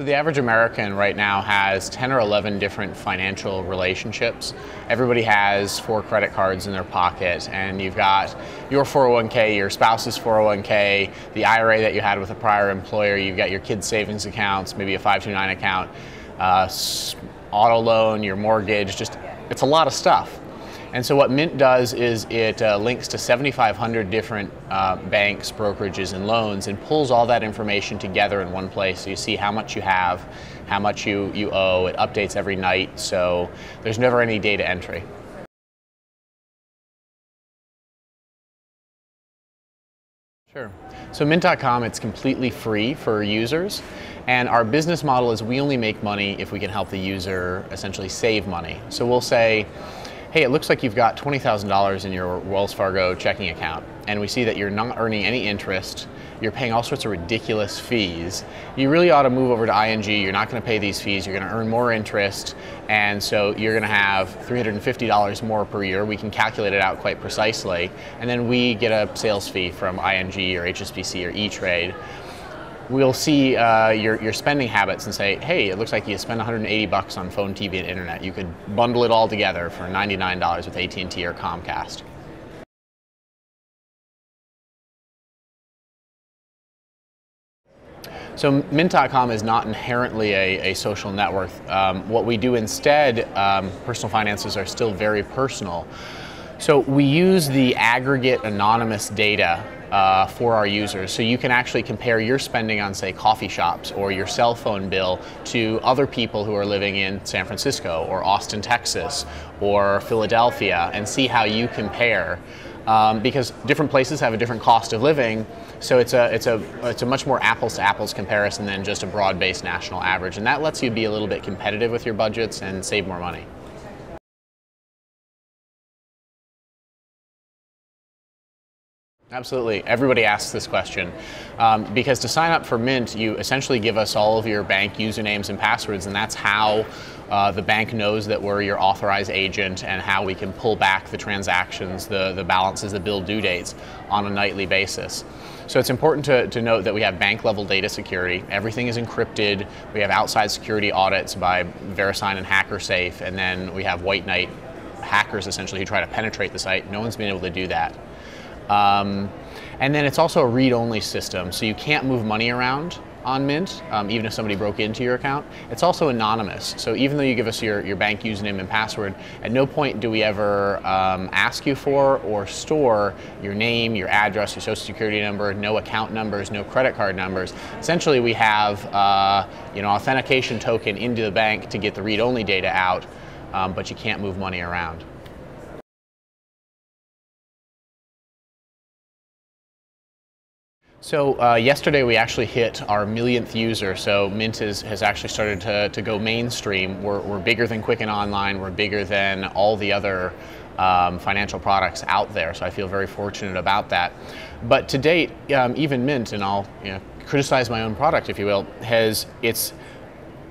So the average American right now has 10 or 11 different financial relationships. Everybody has 4 credit cards in their pocket, and you've got your 401k, your spouse's 401k, the IRA that you had with a prior employer, you've got your kids' savings accounts, maybe a 529 account, auto loan, your mortgage, it's a lot of stuff. And so what Mint does is it links to 7,500 different banks, brokerages, and loans, and pulls all that information together in one place. So you see how much you have, how much you owe. It updates every night, so there's never any data entry. Sure. So Mint.com, it's completely free for users, and our business model is we only make money if we can help the user essentially save money. So we'll say, hey, it looks like you've got $20,000 in your Wells Fargo checking account, and we see that you're not earning any interest, you're paying all sorts of ridiculous fees. You really ought to move over to ING, you're not going to pay these fees, you're going to earn more interest, and so you're going to have $350 more per year. We can calculate it out quite precisely, and then we get a sales fee from ING or HSBC or E-Trade. We'll see your spending habits and say, hey, it looks like you spend $180 on phone, TV, and internet. You could bundle it all together for $99 with AT&T or Comcast. So Mint.com is not inherently a social network. What we do instead, personal finances are still very personal. So we use the aggregate anonymous data for our users. So you can actually compare your spending on, say, coffee shops or your cell phone bill to other people who are living in San Francisco or Austin, Texas or Philadelphia, and see how you compare. Because different places have a different cost of living, so it's a much more apples to apples comparison than just a broad-based national average, and that lets you be a little bit competitive with your budgets and save more money. Absolutely. Everybody asks this question because to sign up for Mint, you essentially give us all of your bank usernames and passwords, and that's how the bank knows that we're your authorized agent and how we can pull back the transactions, the balances, the bill due dates on a nightly basis. So it's important to note that we have bank level data security. Everything is encrypted. We have outside security audits by VeriSign and HackerSafe, and then we have white knight hackers essentially who try to penetrate the site. No one's been able to do that. And then it's also a read-only system, so you can't move money around on Mint, even if somebody broke into your account. It's also anonymous, so even though you give us your bank username and password, at no point do we ever ask you for or store your name, your address, your social security number, no account numbers, no credit card numbers. Essentially, we have authentication token into the bank to get the read-only data out, but you can't move money around. So yesterday we actually hit our millionth user, so Mint has actually started to go mainstream. We're bigger than Quicken Online, we're bigger than all the other financial products out there, so I feel very fortunate about that. But to date, even Mint, and I'll criticize my own product if you will,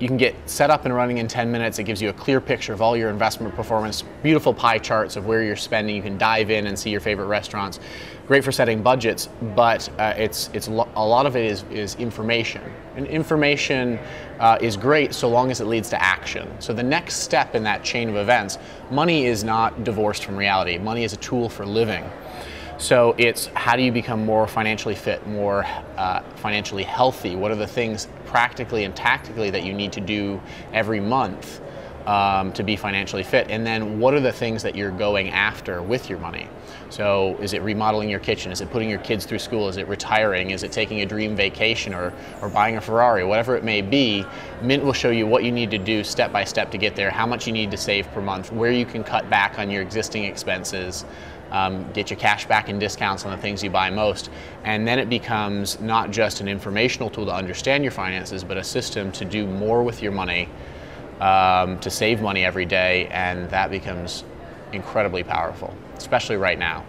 you can get set up and running in 10 minutes. It gives you a clear picture of all your investment performance, beautiful pie charts of where you're spending. You can dive in and see your favorite restaurants. Great for setting budgets, but a lot of it is information. And information is great so long as it leads to action. So the next step in that chain of events, money is not divorced from reality. Money is a tool for living. So it's how do you become more financially fit, more financially healthy? What are the things practically and tactically that you need to do every month to be financially fit? And then what are the things that you're going after with your money? So is it remodeling your kitchen? Is it putting your kids through school? Is it retiring? Is it taking a dream vacation or buying a Ferrari? Whatever it may be, Mint will show you what you need to do step by step to get there, how much you need to save per month, where you can cut back on your existing expenses, get your cash back and discounts on the things you buy most, and then it becomes not just an informational tool to understand your finances, but a system to do more with your money, to save money every day, and that becomes incredibly powerful, especially right now.